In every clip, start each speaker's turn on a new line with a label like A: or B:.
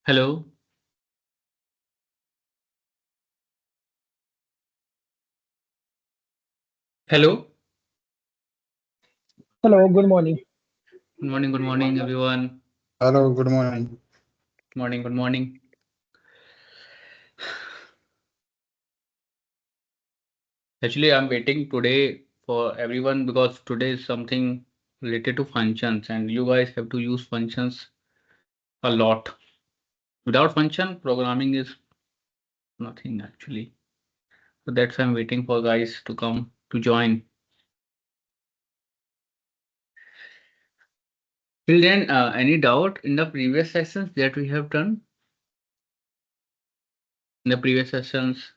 A: Hello. Hello.
B: Hello, good morning.
A: Good morning everyone.
C: Hello good morning.
A: Morning, good morning. Actually, I'm waiting today for everyone because today is something related to functions, and you guys have to use functions a lot. Without function, programming is nothing actually. So that's why I'm waiting for guys to come to join. Till then, any doubt in the previous sessions that we have done? In the previous sessions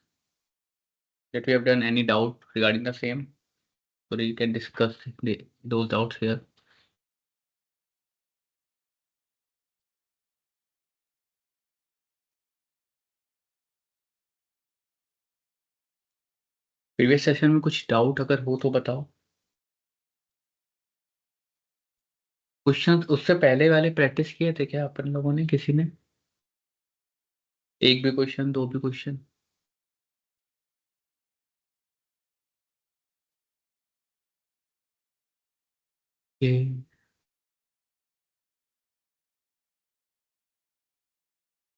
A: that we have done, any doubt regarding the same? So that you can discuss those doubts here. Previous session में कुछ doubt अगर हो तो बताओ। Question उससे पहले वाले practice किए थे क्या अपन लोगों ने, किसी ने? एक भी क्वेश्चन, दो भी क्वेश्चन?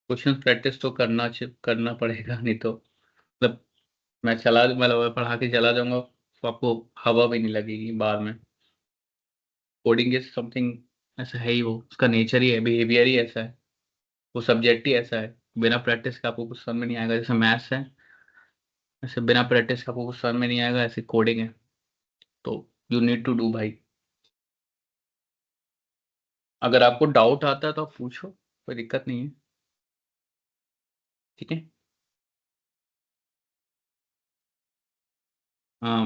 A: क्वेश्चन प्रैक्टिस तो करना पड़ेगा, नहीं तो मतलब मैं पढ़ा के चला जाऊंगा तो आपको हवा भी नहीं लगेगी बाद में। कोडिंग इज समथिंग ऐसा है ही, वो उसका नेचर ही है, बिहेवियर ही ऐसा है, वो सब्जेक्ट ही ऐसा है। बिना प्रैक्टिस के आपको कुछ समझ में नहीं आएगा। जैसे मैथ्स है, ऐसे बिना प्रैक्टिस के आपको कुछ समझ में नहीं आएगा, ऐसे कोडिंग है। तो यू नीड टू डू भाई। अगर आपको डाउट आता है तो आप पूछो, कोई दिक्कत नहीं है। ठीक है।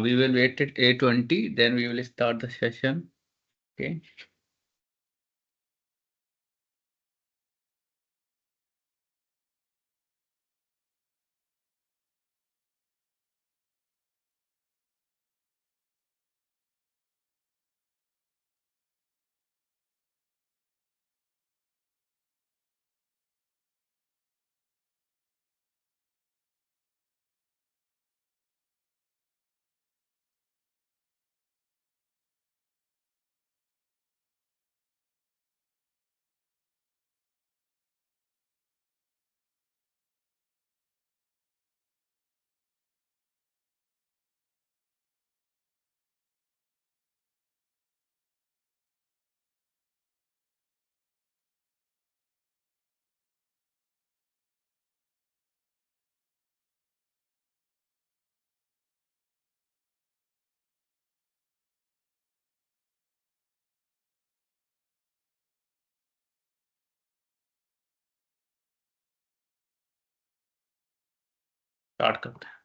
A: We will wait at 8:20, then we will start the session. Okay. Start करते हैं।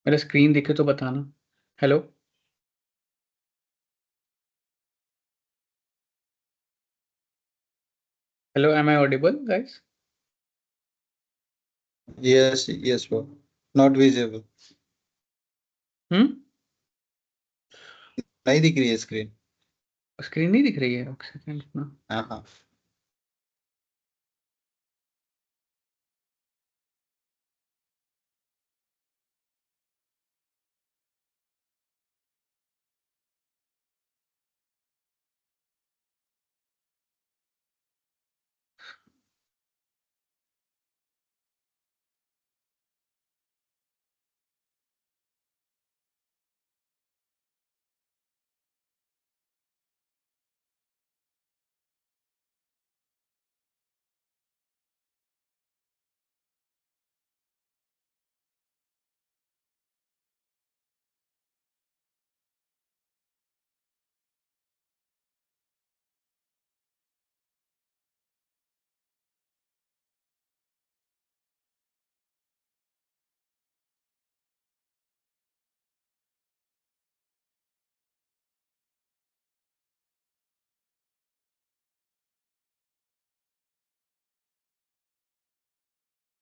A: मेरा स्क्रीन दिखे तो बताना। Hello hello, am I audible guys?
B: Yes, bro. Not visible.
A: हम्म।
B: नहीं दिख रही है स्क्रीन।
A: स्क्रीन नहीं दिख रही है? एक सेकंड ना।
B: हाँ हाँ।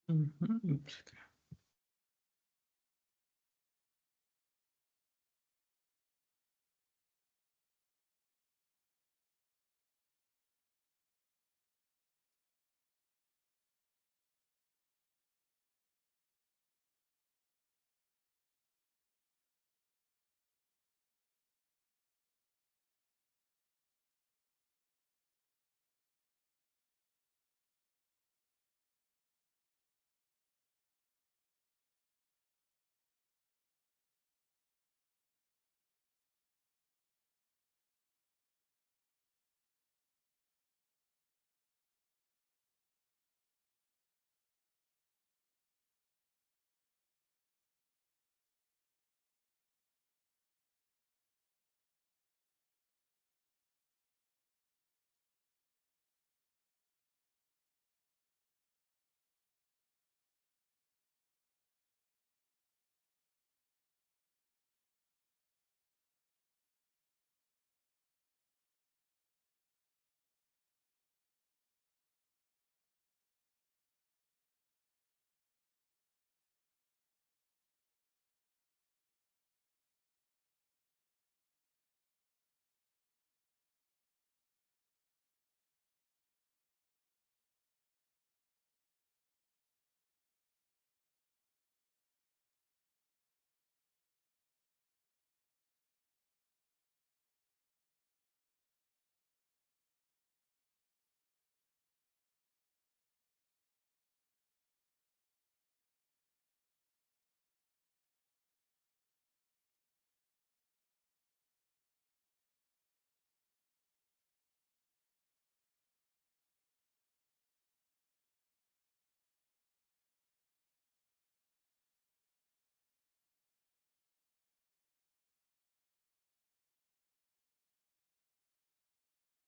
A: हम्म।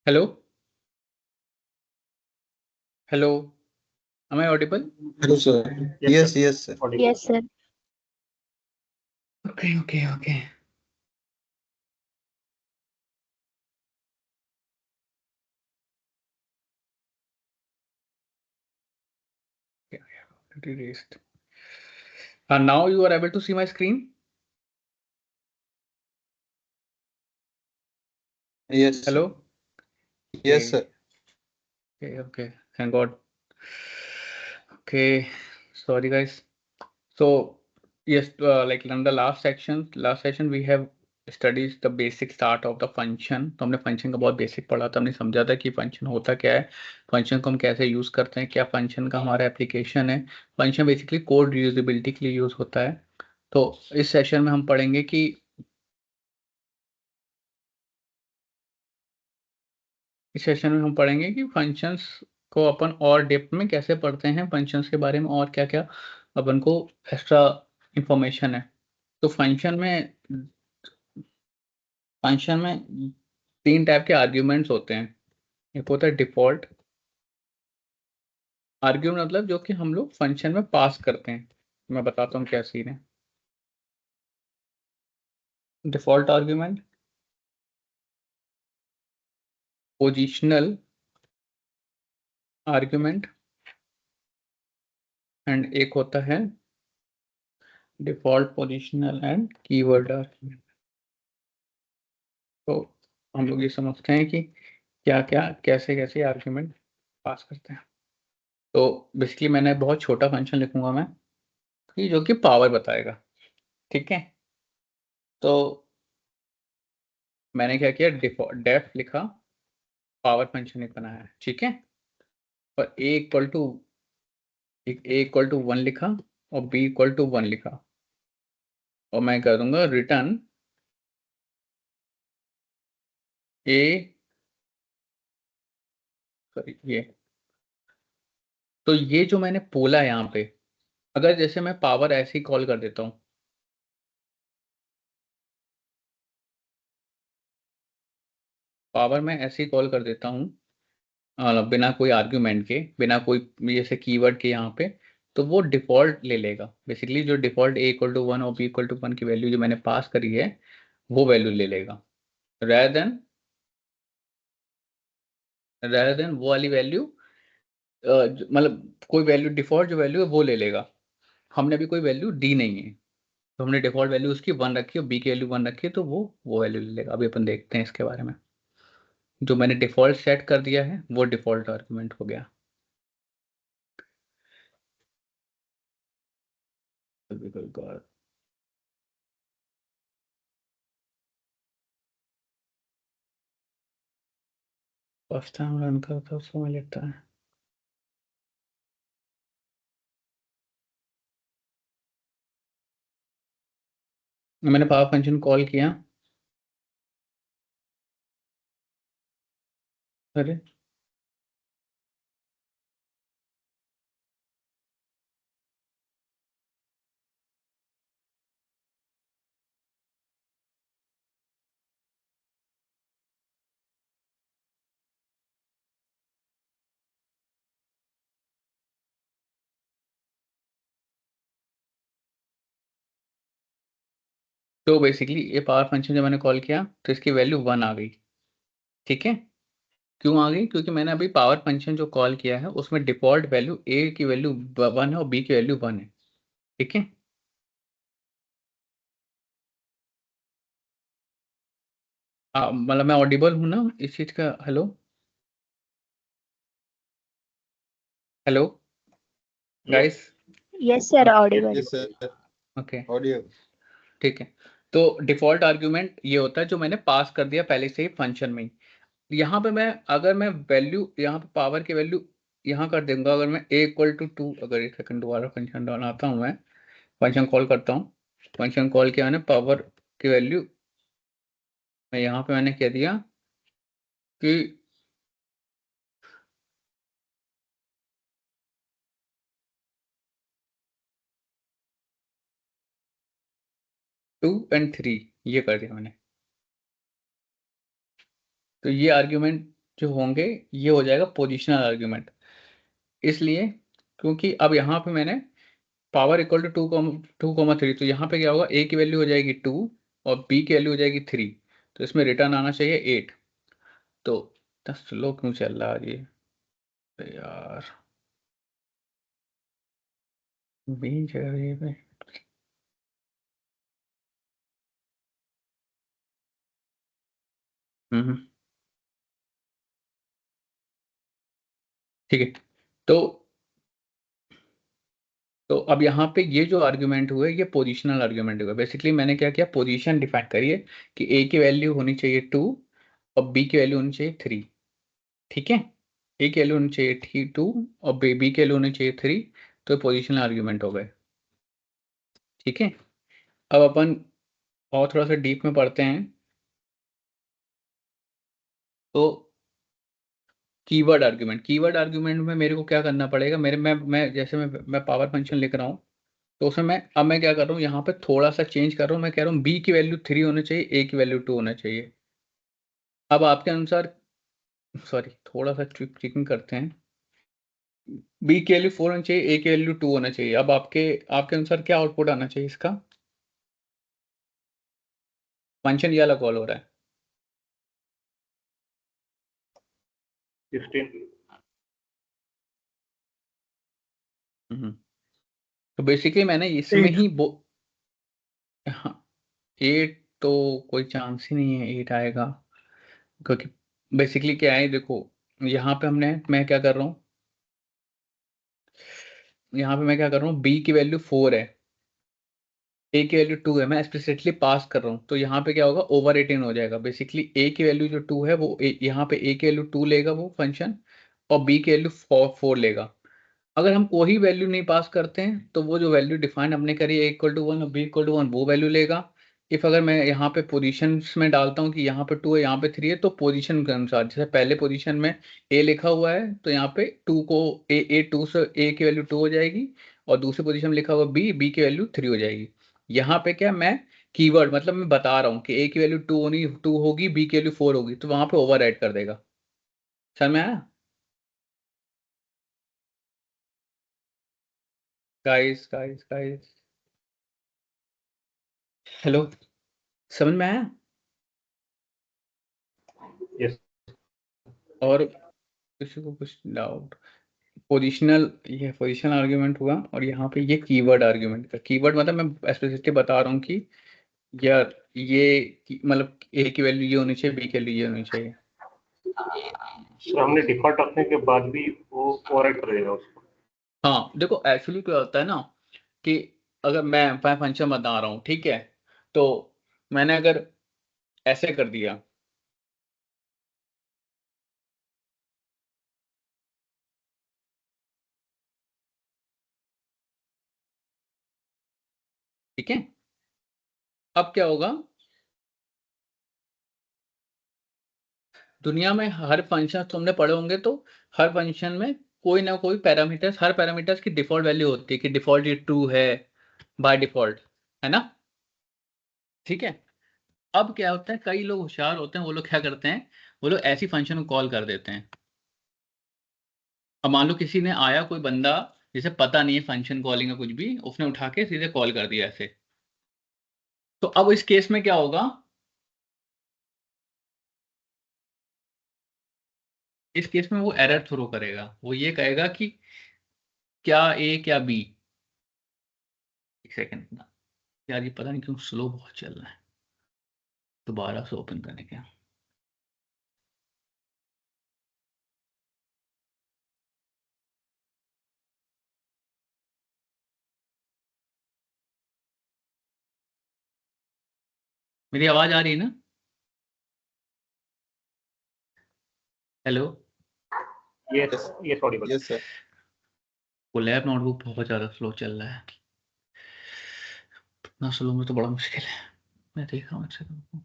A: Hello hello, am I audible?
B: Hello, sir. Yes, sir.
C: Yes, sir.
A: Okay okay okay. Erased. Now you are able to see my screen?
B: Yes, sir.
A: Hello?
B: Yes, sir.
A: Okay. Thank God. Okay. Sorry, guys. So, yes, like in the last session we have studies the basic start of the function. तो हमने function का बहुत basic पढ़ा था, हमने समझा था कि फंक्शन होता क्या है, फंक्शन को हम कैसे यूज करते हैं, क्या फंक्शन का हमारा एप्लीकेशन है। फंक्शन बेसिकली कोड रीयूजेबिलिटी के लिए यूज होता है। तो इस सेशन में हम पढ़ेंगे कि इस सेशन में हम पढ़ेंगे कि फंक्शंस को अपन और डेप्थ में कैसे पढ़ते हैं, फंक्शंस के बारे में और क्या क्या अपन को एक्स्ट्रा इंफॉर्मेशन है। तो फंक्शन में तीन टाइप के आर्ग्यूमेंट्स होते हैं। एक होता है डिफॉल्ट आर्ग्यूमेंट, मतलब जो कि हम लोग फंक्शन में पास करते हैं। मैं बताता हूँ क्या सीन है। Default argument, positional argument, and एक होता है default positional and keyword argument. तो हम लोग ये समझते हैं कि क्या क्या कैसे कैसे आर्ग्यूमेंट पास करते हैं। तो बेसिकली मैंने बहुत छोटा फंक्शन लिखूंगा मैं कि जो कि पावर बताएगा, ठीक है। तो मैंने क्या किया, डिफॉल्ट डेफ लिखा, पावर फंक्शन एक बनाया है, ठीक है। और ए इक्वल टू 1 लिखा और बी इक्वल टू 1 लिखा, और मैं कर दूंगा रिटर्न ए, सॉरी ये। तो ये जो मैंने बोला यहाँ पे, अगर जैसे मैं पावर ऐसे ही कॉल कर देता हूँ, पावर मैं ऐसे ही कॉल कर देता हूँ बिना कोई आर्ग्यूमेंट के, बिना कोई जैसे कीवर्ड के यहाँ पे, तो वो डिफॉल्ट ले लेगा। बेसिकली जो डिफॉल्ट ए इक्वल टू 1 और बी इक्वल टू 1 की वैल्यू जो मैंने पास करी है वो वैल्यू ले लेगा, rather देन वो वाली वैल्यू, मतलब कोई वैल्यू डिफॉल्ट जो वैल्यू है वो ले लेगा। हमने अभी कोई वैल्यू दी नहीं है, तो हमने डिफॉल्ट वैल्यू उसकी 1 रखी है और बी की वैल्यू 1 रखी है, तो वो वैल्यू ले लेगा। अभी अपन देखते हैं इसके बारे में। जो मैंने डिफॉल्ट सेट कर दिया है वो डिफॉल्ट आर्गुमेंट हो गया। फर्स्ट टाइम रन करता है समय लगता है। मैंने पावर फंक्शन कॉल किया, अरे तो बेसिकली ये पावर फंक्शन जो मैंने कॉल किया तो इसकी वैल्यू 1 आ गई, ठीक है। क्यों आ गई? क्योंकि मैंने अभी पावर फंक्शन जो कॉल किया है उसमें डिफॉल्ट वैल्यू ए की वैल्यू 1 है और बी की वैल्यू 1 है, ठीक है। मतलब मैं ऑडिबल हूँ ना इस चीज का? Hello hello guys,
C: Yes, sir, audible.
B: Yes, sir.
A: Okay
B: Audio.
A: ठीक है। तो डिफॉल्ट आर्ग्यूमेंट ये होता है जो मैंने पास कर दिया पहले से ही फंक्शन में ही। यहाँ पे मैं अगर मैं वैल्यू यहाँ पे पावर की वैल्यू यहाँ कर दूंगा, अगर मैं ए इक्वल टू 2, अगर एक सेकंड दोबारा फंक्शन बनाता हूँ, मैं फंक्शन कॉल करता हूँ। फंक्शन कॉल किया मैंने, पावर की वैल्यू मैं यहाँ पे मैंने कह दिया कि 2 और 3 ये कर दिया मैंने। तो ये आर्ग्यूमेंट जो होंगे ये हो जाएगा पोजिशनल आर्ग्यूमेंट, इसलिए क्योंकि अब यहाँ पे मैंने पावर इक्वल टू 2,3, तो यहाँ पे क्या होगा, ए की वैल्यू हो जाएगी 2 और बी की वैल्यू हो जाएगी 3, तो इसमें रिटर्न आना चाहिए 8। तो 10 स्लो क्यों चल रहा है ये यार, बी जगह पे। ठीक है। तो अब यहाँ पे ये जो आर्ग्यूमेंट हुए ये पोजिशनल आर्ग्यूमेंट हुआ। बेसिकली मैंने क्या किया, पोजीशन डिफाइन करिए कि ए की वैल्यू होनी चाहिए 2 और बी की वैल्यू होनी चाहिए 3, ठीक है। ए की वैल्यू होनी चाहिए 2 और बी की वैल्यू होनी चाहिए 3, तो पोजिशनल आर्ग्यूमेंट हो गए, ठीक है। अब अपन और थोड़ा सा डीप में पढ़ते हैं। तो कीवर्ड आर्ग्यूमेंट में मेरे को क्या करना पड़ेगा, मेरे मैं जैसे मैं पावर फंक्शन लिख रहा हूँ, तो उसमें अब मैं क्या कर रहा हूँ, यहाँ पे थोड़ा सा चेंज कर रहा हूँ। मैं कह रहा हूँ बी की वैल्यू 3 होनी चाहिए, ए की वैल्यू 2 होना चाहिए। अब आपके अनुसार, सॉरी थोड़ा सा चेकिंग करते हैं, बी की वैल्यू 4 होनी चाहिए, ए की वैल्यू 2 होना चाहिए। अब आपके आपके अनुसार क्या आउटपुट आना चाहिए इसका? फंक्शन ये वाला कॉल हो रहा है
D: 16
A: तो बेसिकली मैंने इसमें ही हाँ 8 तो कोई चांस ही नहीं है 8 आएगा, क्योंकि बेसिकली क्या है देखो, यहाँ पे मैं क्या कर रहा हूँ, यहाँ पे मैं क्या कर रहा हूँ, b की वैल्यू 4 है, a की वैल्यू 2 है, मैं एक्सप्लिसिटली पास कर रहा हूँ, तो यहाँ पे क्या होगा, ओवर 18 हो जाएगा। बेसिकली a की वैल्यू जो 2 है वो यहाँ पे a की वैल्यू 2 लेगा वो फंक्शन, और b की वैल्यू 4 लेगा। अगर हम कोई वैल्यू नहीं पास करते हैं तो वो जो वैल्यू डिफाइन हमने करी a = 1 और b = 1 वो वैल्यू लेगा। इफ अगर मैं यहाँ पे पोजीशंस में डालता हूँ कि यहाँ पे 2 है यहाँ पे 3 है, तो पोजीशन के अनुसार, जैसे पहले पोजीशन में a लिखा हुआ है तो यहाँ पे 2 को a 2 से a की वैल्यू 2 हो जाएगी, और दूसरी पोजीशन में लिखा हुआ b की वैल्यू 3 हो जाएगी। यहाँ पे क्या मैं कीवर्ड मतलब मैं बता रहा हूँ कि a की वैल्यू 2 होगी, b की वैल्यू 4 होगी, तो वहां पे ओवर राइट कर देगा। समझ में आया गाइस? गाइस गाइस हेलो, समझ में आया?
D: यस
A: और किसी को कुछ डाउट? पोजिशनल, ये पोजिशनल आर्ग्यूमेंट हुआ, और यहाँ पे ये कीवर्ड आर्ग्यूमेंट का कीवर्ड मतलब मैं स्पेसिफिकली बता रहा हूँ कि यार ये मतलब a की वैल्यू ये होनी चाहिए, b की वैल्यू ये होनी चाहिए।
D: सर हमने डिफॉल्ट रखने के बाद भी वो ओवरराइड कर देगा उसको।
A: हाँ देखो एक्चुअली क्या होता है ना कि अगर मैं फंक्शन बता रहा हूँ, ठीक है, तो मैंने अगर ऐसे कर दिया, ठीक है, अब क्या होगा, दुनिया में हर फंक्शन तुमने पढ़े होंगे, तो हर फंक्शन में कोई ना कोई पैरामीटर्स, हर पैरामीटर्स की डिफॉल्ट वैल्यू होती है कि डिफॉल्ट ये ट्रू है बाय डिफॉल्ट, है ना? ठीक है, अब क्या होता है, कई लोग होशियार होते हैं, वो लोग क्या करते हैं, वो लोग ऐसी फंक्शन को कॉल कर देते हैं। अब मान लो किसी ने आया, कोई बंदा जिसे पता नहीं है फंक्शन कॉलिंग का कुछ भी, उसने उठा के सीधे कॉल कर दिया ऐसे, तो अब इस केस में क्या होगा, इस केस में वो एरर थ्रो करेगा, वो ये कहेगा कि क्या ए क्या बी। एक सेकेंड यार, ये पता नहीं क्यों स्लो बहुत चल रहा है, दोबारा से ओपन करने के। मेरी आवाज आ रही है ना? Hello,
D: yes yes Audible.
B: Yes, sir.
A: वो लैब नोटबुक बहुत ज़्यादा स्लो चल रहा है, इतना स्लो में तो बड़ा मुश्किल है। मैं देखा हूँ एक सेकंड।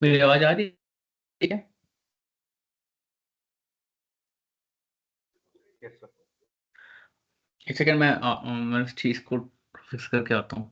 A: मेरी आवाज आ रही है?
D: Yes sir.
A: एक सेकंड, मैं इस चीज को फिक्स करके आता हूँ।